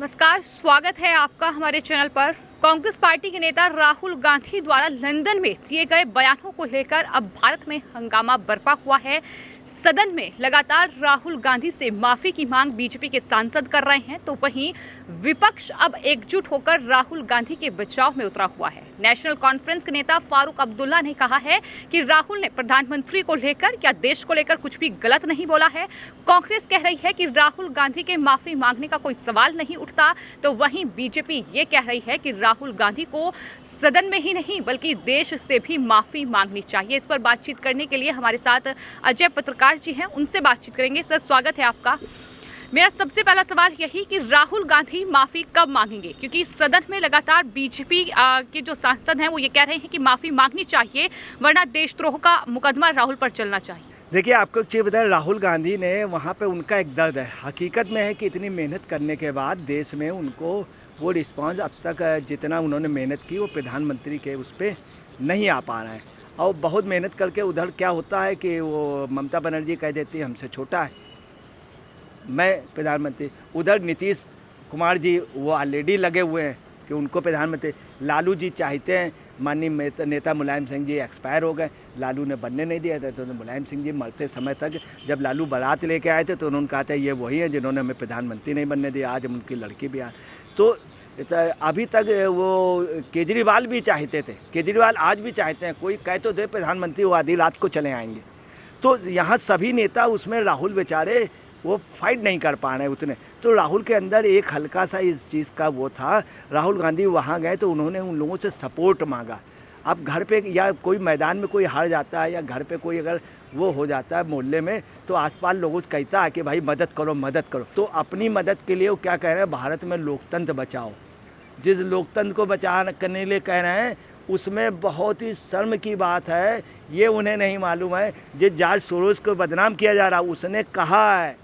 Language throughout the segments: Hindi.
नमस्कार, स्वागत है आपका हमारे चैनल पर। कांग्रेस पार्टी के नेता राहुल गांधी द्वारा लंदन में दिए गए बयानों को लेकर अब भारत में हंगामा बरपा हुआ है। सदन में लगातार राहुल गांधी से माफी की मांग बीजेपी के सांसद कर रहे हैं, तो वहीं विपक्ष अब एकजुट होकर राहुल गांधी के बचाव में उतरा हुआ है। नेशनल कॉन्फ्रेंस के नेता फारूक अब्दुल्ला ने कहा है कि राहुल ने प्रधानमंत्री को लेकर या देश को लेकर कुछ भी गलत नहीं बोला है। कांग्रेस कह रही है कि राहुल गांधी के माफी मांगने का कोई सवाल नहीं उठता, तो वहीं बीजेपी ये कह रही है कि राहुल गांधी को सदन में ही नहीं बल्कि देश से भी माफी मांगनी चाहिए। इस पर बातचीत करने के लिए हमारे साथ अजय पत्रकार जी हैं, उनसे बातचीत करेंगे। सर, स्वागत है आपका। मेरा सबसे पहला सवाल यही कि राहुल गांधी माफी कब मांगेंगे, क्योंकि सदन में लगातार बीजेपी के जो सांसद हैं वो ये कह रहे हैं कि माफी मांगनी चाहिए, वरना देशद्रोह का मुकदमा राहुल पर चलना चाहिए। देखिए, आपको एक चीज़ बताएं, राहुल गांधी ने वहाँ पे उनका एक दर्द है। हकीकत में है कि इतनी मेहनत करने के बाद देश में उनको वो रिस्पांस अब तक जितना उन्होंने मेहनत की वो प्रधानमंत्री के उस पर नहीं आ पा रहा है। और बहुत मेहनत करके उधर क्या होता है कि वो ममता बनर्जी कह देती है हमसे छोटा है मैं प्रधानमंत्री, उधर नीतीश कुमार जी वो ऑलरेडी लगे हुए हैं कि उनको प्रधानमंत्री। लालू जी चाहते हैं, माननीय नेता मुलायम सिंह जी एक्सपायर हो गए, लालू ने बनने नहीं दिया था, तो मुलायम सिंह जी मरते समय तक जब लालू बारात लेके आए थे तो उन्होंने कहा था ये वही है जिन्होंने हमें प्रधानमंत्री नहीं बनने दिया। आज हम उनकी लड़की भी आ तो अभी तक वो केजरीवाल भी चाहते थे, केजरीवाल आज भी चाहते हैं, कोई कह तो दे प्रधानमंत्री वो आधी रात को चले आएंगे। तो यहाँ सभी नेता उसमें राहुल बेचारे वो फाइट नहीं कर पा रहे उतने। तो राहुल के अंदर एक हल्का सा इस चीज़ का वो था। राहुल गांधी वहाँ गए तो उन्होंने उन लोगों से सपोर्ट मांगा। अब घर पे या कोई मैदान में कोई हार जाता है या घर पे कोई अगर वो हो जाता है मोहल्ले में, तो आसपास लोगों से कहता है कि भाई मदद करो मदद करो। तो अपनी मदद के लिए वो क्या कह रहे हैं, भारत में लोकतंत्र बचाओ। जिस लोकतंत्र को बचाने के लिए कह रहे हैं उसमें बहुत ही शर्म की बात है, ये उन्हें नहीं मालूम है। जिस जॉर्ज सोरोस को बदनाम किया जा रहा उसने कहा है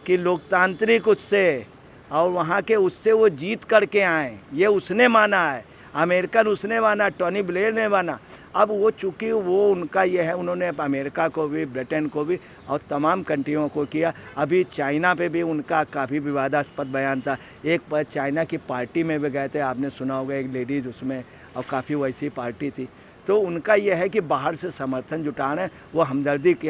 कि लोकतांत्रिक उससे और वहाँ के उससे वो जीत करके आए, ये उसने माना है। अमेरिकन उसने माना, टोनी ब्लेयर ने माना। अब वो चूँकि वो उनका ये है, उन्होंने अमेरिका को भी, ब्रिटेन को भी और तमाम कंट्रियों को किया। अभी चाइना पे भी उनका काफ़ी विवादास्पद बयान था। एक पर चाइना की पार्टी में भी गए थे, आपने सुना होगा, एक लेडीज़ उसमें, और काफ़ी वैसी पार्टी थी। तो उनका यह है कि बाहर से समर्थन जुटाना है, वो हमदर्दी कि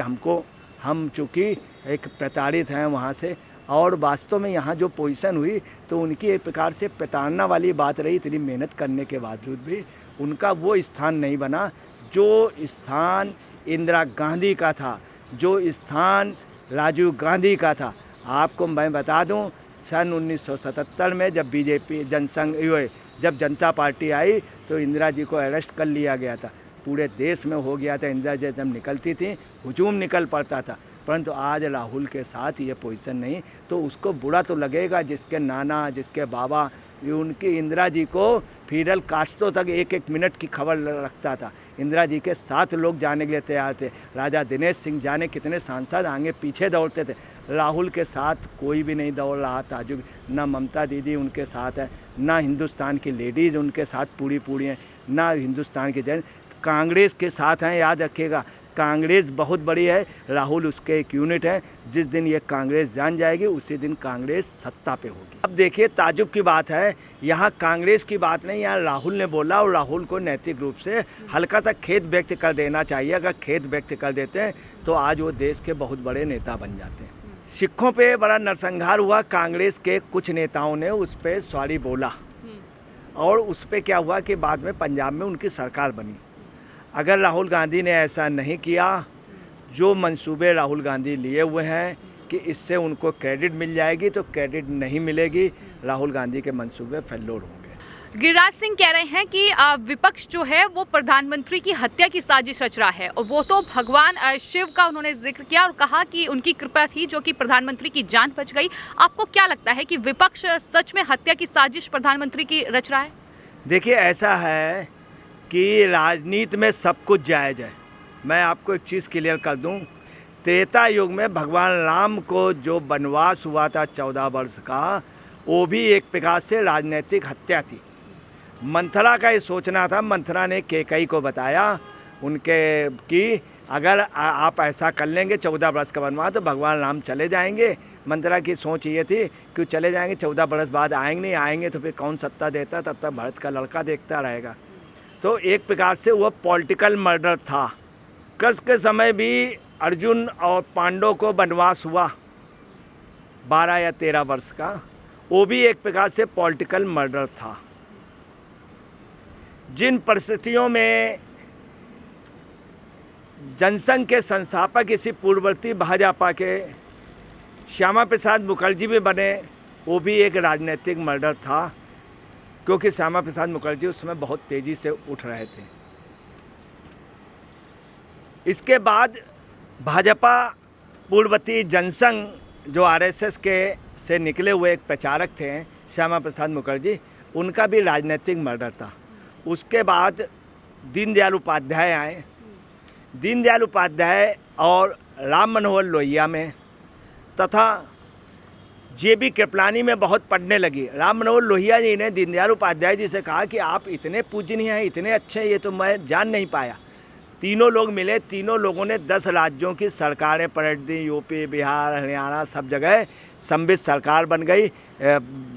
हम चूँकि एक प्रताड़ित हैं वहाँ से, और वास्तव में यहाँ जो पोजीशन हुई तो उनकी एक प्रकार से प्रताड़ना वाली बात रही। इतनी मेहनत करने के बावजूद भी उनका वो स्थान नहीं बना जो स्थान इंदिरा गांधी का था, जो स्थान राजीव गांधी का था। आपको मैं बता दूं, सन 1977 में जब बीजेपी जब जनता पार्टी आई तो इंदिरा जी को अरेस्ट कर लिया गया था, पूरे देश में हो गया था। इंदिरा जी जब निकलती थी हुजूम निकल पड़ता था, परंतु आज राहुल के साथ ये पोजीशन नहीं, तो उसको बुरा तो लगेगा। जिसके नाना, जिसके बाबा, उनकी इंदिरा जी को फिडल कास्ट्रो तक एक एक मिनट की खबर रखता था। इंदिरा जी के साथ लोग जाने के लिए तैयार थे, राजा दिनेश सिंह जाने कितने सांसद आगे पीछे दौड़ते थे। राहुल के साथ कोई भी नहीं दौड़ रहा था, जो ना ममता दीदी उनके साथ है, ना हिंदुस्तान की लेडीज़ उनके साथ पूरी हैं, ना हिंदुस्तान के जन कांग्रेस के साथ हैं। याद रखिएगा, कांग्रेस बहुत बड़ी है, राहुल उसके एक यूनिट है। जिस दिन ये कांग्रेस जान जाएगी उसी दिन कांग्रेस सत्ता पे होगी। अब देखिए, ताजुब की बात है, यहाँ कांग्रेस की बात नहीं, यहाँ राहुल ने बोला, और राहुल को नैतिक रूप से हल्का सा खेद व्यक्त कर देना चाहिए। अगर खेद व्यक्त कर देते हैं तो आज वो देश के बहुत बड़े नेता बन जाते हैं। सिखों पे बड़ा नरसंहार हुआ, कांग्रेस के कुछ नेताओं ने उस पर सॉरी बोला, और उस पर क्या हुआ कि बाद में पंजाब में उनकी सरकार बनी। अगर राहुल गांधी ने ऐसा नहीं किया, जो मंसूबे राहुल गांधी लिए हुए हैं कि इससे उनको क्रेडिट मिल जाएगी, तो क्रेडिट नहीं मिलेगी। राहुल गांधी के मंसूबे फेल्योर होंगे। गिरिराज सिंह कह रहे हैं कि विपक्ष जो है वो प्रधानमंत्री की हत्या की साजिश रच रहा है, और वो तो भगवान शिव का उन्होंने जिक्र किया और कहा कि उनकी कृपा थी जो कि प्रधानमंत्री की जान बच गई। आपको क्या लगता है कि विपक्ष सच में हत्या की साजिश प्रधानमंत्री की रच रहा है? देखिए, ऐसा है कि राजनीति में सब कुछ जायज़ है। मैं आपको एक चीज़ क्लियर कर दूं, त्रेता युग में भगवान राम को जो वनवास हुआ था 14 वर्ष का, वो भी एक प्रकार से राजनीतिक हत्या थी। मंथरा का ये सोचना था, मंथरा ने कैकेयी को बताया उनके कि अगर आप ऐसा कर लेंगे 14 बरस का वनवास तो भगवान राम चले जाएंगे। मंत्रा की सोच ये थी कि चले जाएंगे, 14 बरस बाद आएंगे, नहीं आएंगे तो फिर कौन सत्ता देता, तब तक भरत का लड़का देखता रहेगा। तो एक प्रकार से वो पॉलिटिकल मर्डर था। कृष्ण के समय भी अर्जुन और पांडव को वनवास हुआ 12 या 13 वर्ष का, वो भी एक प्रकार से पॉलिटिकल मर्डर था। जिन परिस्थितियों में जनसंघ के संस्थापक इसी पूर्ववर्ती भाजपा के श्यामा प्रसाद मुखर्जी भी बने, वो भी एक राजनीतिक मर्डर था, क्योंकि श्यामा प्रसाद मुखर्जी उस समय बहुत तेज़ी से उठ रहे थे। इसके बाद भाजपा पूर्ववर्ती जनसंघ जो आरएसएस के से निकले हुए एक प्रचारक थे श्यामा प्रसाद मुखर्जी, उनका भी राजनीतिक मर्डर था। उसके बाद दीनदयाल उपाध्याय आए। दीनदयाल उपाध्याय और राम मनोहर लोहिया में तथा जेबी कृपलानी में बहुत पढ़ने लगी। राम मनोहर लोहिया जी ने दीनदयाल उपाध्याय जी से कहा कि आप इतने पूजनीय हैं, इतने अच्छे, ये तो मैं जान नहीं पाया। तीनों लोग मिले, तीनों लोगों ने 10 राज्यों की सरकारें पलट दी, यूपी, बिहार, हरियाणा, सब जगह संवित सरकार बन गई।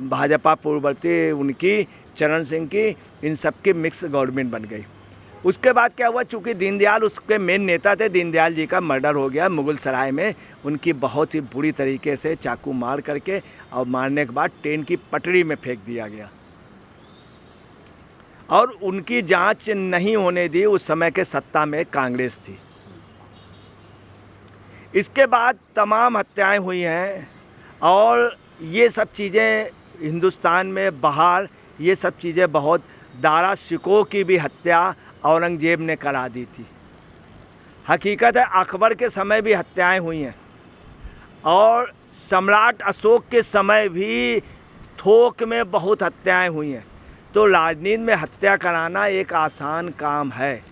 भाजपा पूर्ववर्ती उनकी, चरण सिंह की, इन सब की मिक्स गवर्नमेंट बन गई। उसके बाद क्या हुआ, चूँकि दीनदयाल उसके मेन नेता थे, दीनदयाल जी का मर्डर हो गया मुगल सराय में। उनकी बहुत ही बुरी तरीके से चाकू मार करके और मारने के बाद ट्रेन की पटरी में फेंक दिया गया और उनकी जांच नहीं होने दी। उस समय के सत्ता में कांग्रेस थी। इसके बाद तमाम हत्याएं हुई हैं और ये सब चीज़ें हिंदुस्तान में बाहर, ये सब चीज़ें बहुत, दारा शिकोह की भी हत्या औरंगजेब ने करा दी थी। हकीकत है अकबर के समय भी हत्याएं हुई हैं और सम्राट अशोक के समय भी थोक में बहुत हत्याएं हुई हैं। तो राजनीति में हत्या कराना एक आसान काम है।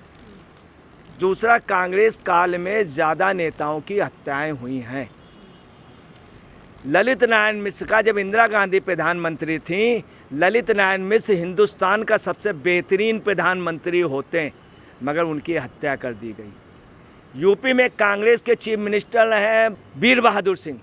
दूसरा, कांग्रेस काल में ज़्यादा नेताओं की हत्याएं हुई हैं। ललित नारायण मिश्र का, जब इंदिरा गांधी प्रधानमंत्री थीं, ललित नारायण मिश्र हिंदुस्तान का सबसे बेहतरीन प्रधानमंत्री होते, मगर उनकी हत्या कर दी गई। यूपी में कांग्रेस के चीफ मिनिस्टर हैं वीर बहादुर सिंह,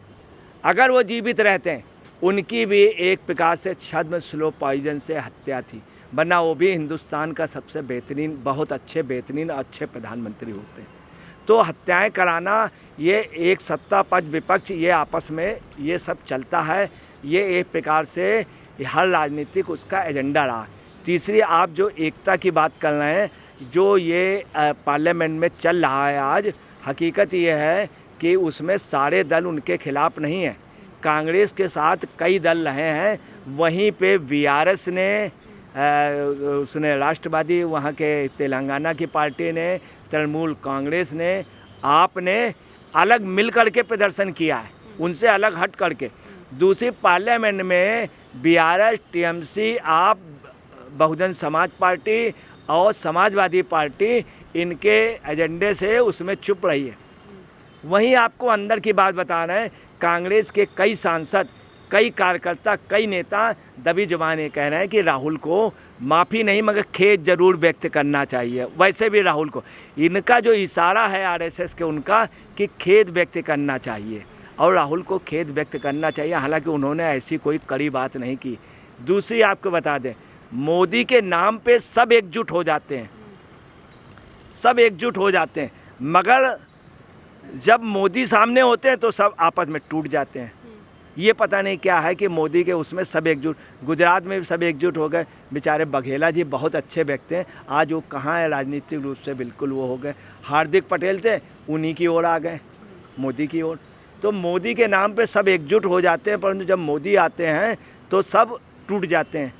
अगर वो जीवित रहते हैं, उनकी भी एक प्रकार से छद्म स्लो पॉइजन से हत्या थी, वरना वो भी हिंदुस्तान का सबसे बेहतरीन, बहुत अच्छे, बेहतरीन अच्छे प्रधानमंत्री होते हैं। तो हत्याएं कराना, ये एक सत्ता पक्ष विपक्ष, ये आपस में ये सब चलता है। ये एक प्रकार से हर राजनीतिक उसका एजेंडा रहा। तीसरी, आप जो एकता की बात कर रहे हैं, जो ये पार्लियामेंट में चल रहा है आज, हकीकत ये है कि उसमें सारे दल उनके खिलाफ नहीं हैं। कांग्रेस के साथ कई दल रहे हैं। वहीं पे वीआरएस ने, उसने राष्ट्रवादी, वहाँ के तेलंगाना की पार्टी ने, तृणमूल कांग्रेस ने, आपने अलग मिल करके प्रदर्शन किया है, उनसे अलग हट करके। दूसरी, पार्लियामेंट में बीआरएस, टीएमसी, आप, बहुजन समाज पार्टी और समाजवादी पार्टी इनके एजेंडे से उसमें चुप रही है। वहीं आपको अंदर की बात बता रहे हैं, कांग्रेस के कई सांसद, कई कार्यकर्ता, कई नेता दबी जुबान ये कह रहे हैं कि राहुल को माफ़ी नहीं मगर खेद जरूर व्यक्त करना चाहिए। वैसे भी राहुल को, इनका जो इशारा है आरएसएस के, उनका कि खेद व्यक्त करना चाहिए और राहुल को खेद व्यक्त करना चाहिए, हालांकि उन्होंने ऐसी कोई कड़ी बात नहीं की। दूसरी आपको बता दें, मोदी के नाम पे सब एकजुट हो जाते हैं, सब एकजुट हो जाते हैं, मगर जब मोदी सामने होते हैं तो सब आपस में टूट जाते हैं। ये पता नहीं क्या है कि मोदी के उसमें सब एकजुट, गुजरात में भी सब एकजुट हो गए। बेचारे बघेला जी बहुत अच्छे व्यक्ति हैं, आज वो कहाँ है राजनीतिक रूप से, बिल्कुल वो हो गए। हार्दिक पटेल थे, उन्हीं की ओर आ गए, मोदी की ओर। तो मोदी के नाम पे सब एकजुट हो जाते हैं, परंतु जब मोदी आते हैं तो सब टूट जाते हैं।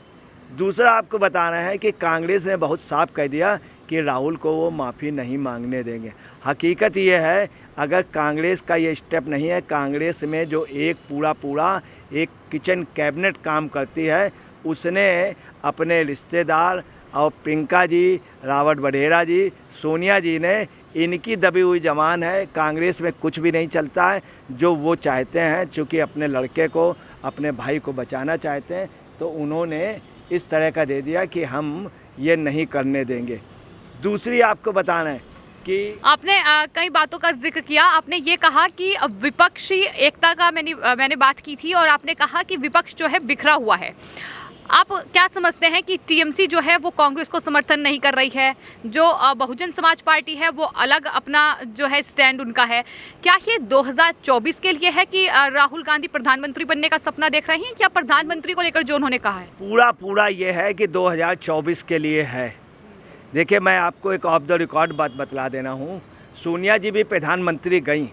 दूसरा आपको बताना है कि कांग्रेस ने बहुत साफ कह दिया कि राहुल को वो माफ़ी नहीं मांगने देंगे। हकीकत ये है, अगर कांग्रेस का ये स्टेप नहीं है, कांग्रेस में जो एक पूरा एक किचन कैबिनेट काम करती है, उसने अपने रिश्तेदार और प्रियंका जी, रावत वडेरा जी, सोनिया जी ने, इनकी दबी हुई जमान है। कांग्रेस में कुछ भी नहीं चलता है जो वो चाहते हैं, चूँकि अपने लड़के को, अपने भाई को बचाना चाहते हैं, तो उन्होंने इस तरह का दे दिया कि हम ये नहीं करने देंगे। दूसरी आपको बताना है कि आपने कई बातों का जिक्र किया। आपने ये कहा कि विपक्षी एकता का मैंने बात की थी और आपने कहा कि विपक्ष जो है बिखरा हुआ है। आप क्या समझते हैं कि टीएमसी जो है वो कांग्रेस को समर्थन नहीं कर रही है, जो बहुजन समाज पार्टी है वो अलग अपना जो है स्टैंड उनका है। क्या ये 2024 के लिए है कि राहुल गांधी प्रधानमंत्री बनने का सपना देख रहे हैं, क्या प्रधानमंत्री को लेकर जो उन्होंने कहा है? पूरा ये है कि 2024 के लिए है। देखिए, मैं आपको एक ऑफ द रिकॉर्ड बात बतला देना हूँ। सोनिया जी भी प्रधानमंत्री गई।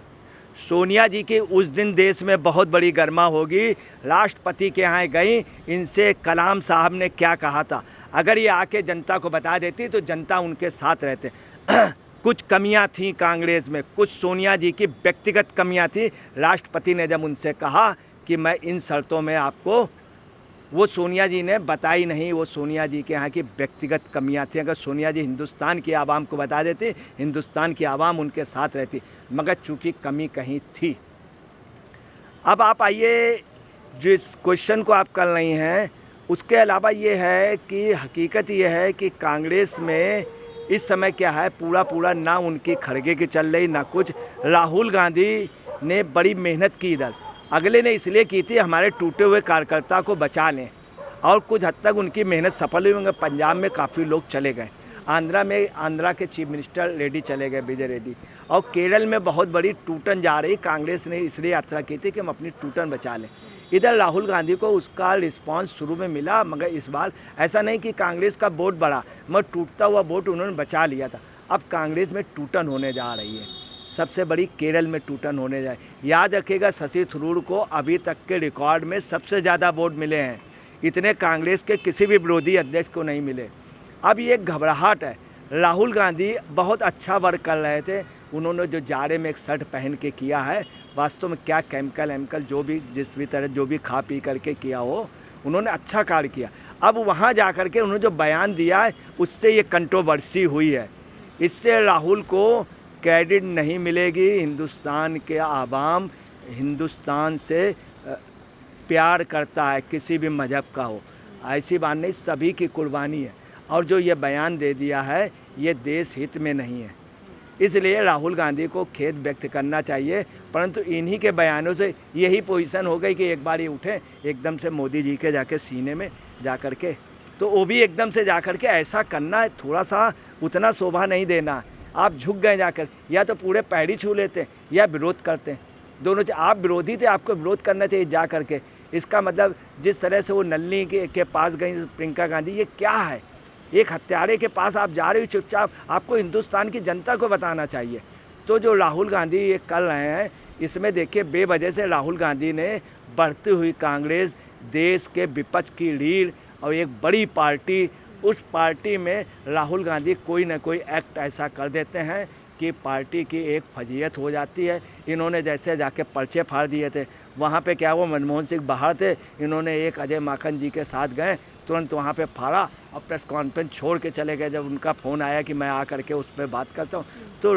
सोनिया जी की उस दिन देश में बहुत बड़ी गर्मा होगी। राष्ट्रपति के यहाँ गई, इनसे कलाम साहब ने क्या कहा था, अगर ये आके जनता को बता देती तो जनता उनके साथ रहते। कुछ कमियां थीं कांग्रेस में, कुछ सोनिया जी की व्यक्तिगत कमियां थी। राष्ट्रपति ने जब उनसे कहा कि मैं इन शर्तों में आपको, वो सोनिया जी ने बताई नहीं, वो सोनिया जी के यहाँ की व्यक्तिगत कमियां थी। अगर सोनिया जी हिंदुस्तान की आवाम को बता देती, हिंदुस्तान की आवाम उनके साथ रहती, मगर चूंकि कमी कहीं थी। अब आप आइए, जिस क्वेश्चन को आप कर रही हैं उसके अलावा ये है कि हकीकत ये है कि कांग्रेस में इस समय क्या है, पूरा ना उनकी खड़गे की चल रही ना कुछ। राहुल गांधी ने बड़ी मेहनत की इधर, अगले ने इसलिए की थी हमारे टूटे हुए कार्यकर्ता को बचा लें, और कुछ हद तक उनकी मेहनत सफल हुई होंगे। पंजाब में काफ़ी लोग चले गए, आंध्रा के चीफ मिनिस्टर रेड्डी चले गए, विजय रेड्डी, और केरल में बहुत बड़ी टूटन जा रही। कांग्रेस ने इसलिए यात्रा की थी कि हम अपनी टूटन बचा लें। इधर राहुल गांधी को उसका रिस्पांस शुरू में मिला, मगर इस बार ऐसा नहीं कि कांग्रेस का वोट बढ़ा, मगर टूटता हुआ वोट उन्होंने बचा लिया था। अब कांग्रेस में टूटन होने जा रही है, सबसे बड़ी केरल में टूटन होने जाए। याद रखिएगा, शशि थरूर को अभी तक के रिकॉर्ड में सबसे ज़्यादा वोट मिले हैं, इतने कांग्रेस के किसी भी विरोधी अध्यक्ष को नहीं मिले। अब ये घबराहट है। राहुल गांधी बहुत अच्छा वर्क कर रहे थे, उन्होंने जो जाड़े में एक शर्ट पहन के किया है, वास्तव में क्या केमिकल जो भी जिस भी तरह जो भी खा पी करके किया हो, उन्होंने अच्छा कार्य किया। अब वहाँ जा कर के उन्होंने जो बयान दिया है उससे ये कंट्रोवर्सी हुई है। इससे राहुल को क्रेडिट नहीं मिलेगी। हिंदुस्तान के आवाम हिंदुस्तान से प्यार करता है, किसी भी मज़हब का हो, ऐसी बात नहीं, सभी की कुर्बानी है। और जो ये बयान दे दिया है ये देश हित में नहीं है, इसलिए राहुल गांधी को खेद व्यक्त करना चाहिए। परंतु इन्हीं के बयानों से यही पोजीशन हो गई कि एक बार ये उठे एकदम से मोदी जी के जाके सीने में जा कर के, तो वो भी एकदम से जा कर के ऐसा करना है, थोड़ा सा उतना शोभा नहीं देना। आप झुक गए जाकर, या तो पूरे पैर ही छू लेते या विरोध करते, दोनों। आप विरोधी थे, आपको विरोध करना चाहिए जा करके। इसका मतलब जिस तरह से वो नलिनी के पास गई प्रियंका गांधी, ये क्या है? एक हत्यारे के पास आप जा रहे हो चुपचाप, आपको हिंदुस्तान की जनता को बताना चाहिए। तो जो राहुल गांधी ये कर रहे हैं, इसमें देखिए बेवजह से राहुल गांधी ने बढ़ती हुई कांग्रेस, देश के विपक्ष की रीढ़ और एक बड़ी पार्टी, उस पार्टी में राहुल गांधी कोई ना कोई एक्ट ऐसा कर देते हैं कि पार्टी की एक फजीयत हो जाती है। इन्होंने जैसे जाके पर्चे फाड़ दिए थे, वहाँ पे क्या वो मनमोहन सिंह बाहर थे, इन्होंने एक अजय माकन जी के साथ गए, तुरंत वहाँ पे फाड़ा और प्रेस कॉन्फ्रेंस छोड़ के चले गए। जब उनका फ़ोन आया कि मैं आ करके उस पर बात करता हूँ, तो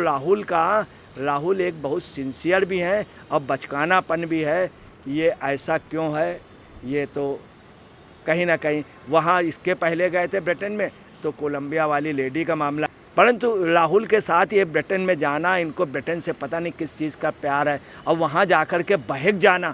राहुल एक बहुत सिंसियर भी हैं और बचकानापन भी है। ये ऐसा क्यों है, ये तो कहीं ना कहीं, वहाँ इसके पहले गए थे ब्रिटेन में, तो कोलंबिया वाली लेडी का मामला, परंतु राहुल के साथ ये ब्रिटेन में जाना, इनको ब्रिटेन से पता नहीं किस चीज़ का प्यार है, और वहाँ जाकर के बहक जाना,